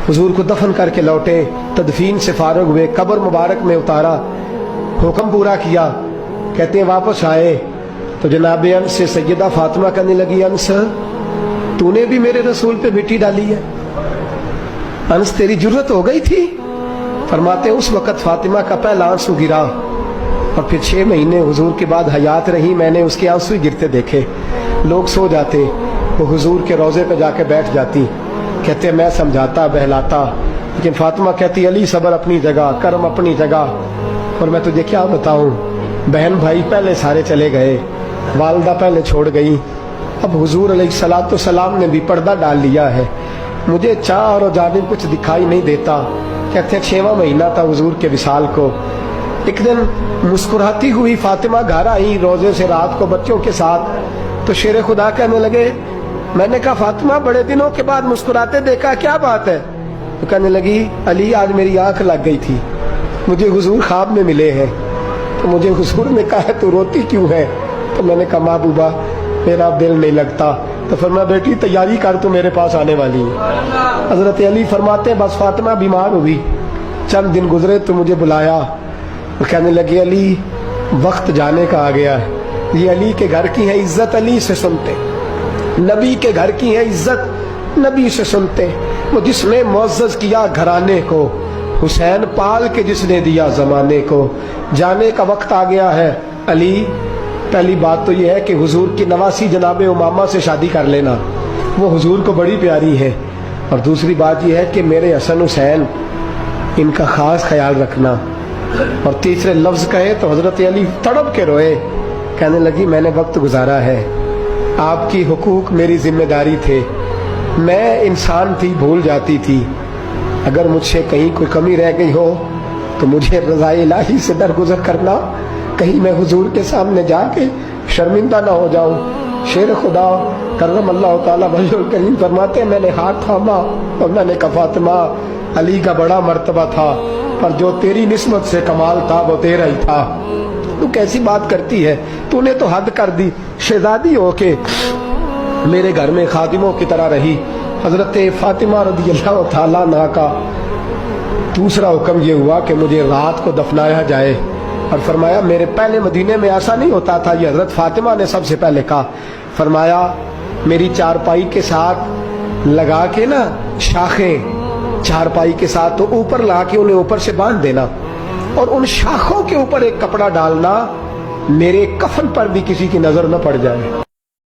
हुजूर को दफन करके लौटे, तदफीन से फारुग हुए, कब्र मुबारक में उतारा, हुक्म पूरा किया। कहते हैं वापस आए तो जनाब अंस से सैयदा फातिमा कहने लगी, अंस तूने भी मेरे रसूल पे मिट्टी डाली है? अंस तेरी जुर्रत हो गई थी? फरमाते उस वक़्त फातिमा का पहला आंसू गिरा और फिर 6 महीने हुजूर के बाद हयात रही, मैंने उसके आंसू ही गिरते देखे। लोग सो जाते, वो हुजूर के रोज़े पे जाके बैठ जाती। कहते मैं समझाता बहलाता, लेकिन फातिमा कहती अली सब्र अपनी जगह, कर्म अपनी जगह। और मैं तुझे क्या बताऊं, बहन भाई पहले सारे चले गए, वालदा पहले छोड़ गई, अब हुजूर अलैहिस्सलातु सलाम ने भी पर्दा डाल लिया है, मुझे चार और जानिब कुछ दिखाई नहीं देता। कहते 6वां महीना था हुजूर के विसाल को। एक दिन मुस्कुराती हुई फातिमा घर आई रोजे से रात को बच्चों के साथ, तो शेर खुदा कहने लगे, मैंने कहा फातिमा बड़े दिनों के बाद मुस्कुराते देखा, क्या बात है? तो कहने लगी अली आज मेरी आंख लग गई थी, मुझे हुजूर ख्वाब में मिले हैं, तो मुझे हुजूर ने कहा तू रोती क्यों है? तो मैंने कहा महबूबा मेरा दिल नहीं लगता। तो फरमाया बेटी तैयारी कर, तू मेरे पास आने वाली है। हजरत अली फरमाते बस फातिमा बीमार हुई, चंद दिन गुजरे तो मुझे बुलाया और कहने लगे अली वक्त जाने का आ गया है, ये अली के घर की है इज्जत अली से सुनते, नबी के घर की है इज्जत नबी से सुनते, वो जिसने मुअज़्ज़ज़ किया घराने को, हुसैन पाल के जिसने दिया जमाने को, जाने का वक्त आ गया है अली। पहली बात तो यह है कि हुजूर की नवासी जनाबे उमामा से शादी कर लेना, वो हुजूर को बड़ी प्यारी है। और दूसरी बात यह है कि मेरे हसन हुसैन इनका खास ख्याल रखना। और तीसरे लफ्ज कहे तो हजरत अली तड़प के रोए, कहने लगी मैंने वक्त गुजारा है, आपकी हुकूक मेरी जिम्मेदारी थे, मैं इंसान थी भूल जाती थी, अगर मुझसे कहीं कोई कमी रह गई हो तो मुझे रज़ाए इलाही से दरगुजर करना, कहीं मैं हुजूर के सामने जाके शर्मिंदा ना हो जाऊं। शेर खुदा करम अल्लाह ताला वजहुल करीम फरमाते मैंने हाथ थामा और मैंने कहा फातिमा अली का बड़ा मर्तबा था, पर जो तेरी निस्बत से कमाल था वो तेरा ही था। तू कैसी बात करती है, तूने तो हद कर दी, शहजादी हो के मेरे घर में खादिमों की तरह रही। हजरत फातिमा रज़ियल्लाहु ताला अन्हा का दूसरा हुक्म ये हुआ कि मुझे रात को दफनाया जाए। और फरमाया मेरे पहले मदीने में ऐसा नहीं होता था, ये हजरत फातिमा ने सबसे पहले कहा। फरमाया मेरी चारपाई के साथ लगा के ना शाखें, चारपाई के साथ तो ऊपर ला के उन्हें ऊपर से बांध देना और उन शाखों के ऊपर एक कपड़ा डालना, मेरे कफन पर भी किसी की नजर न पड़ जाए।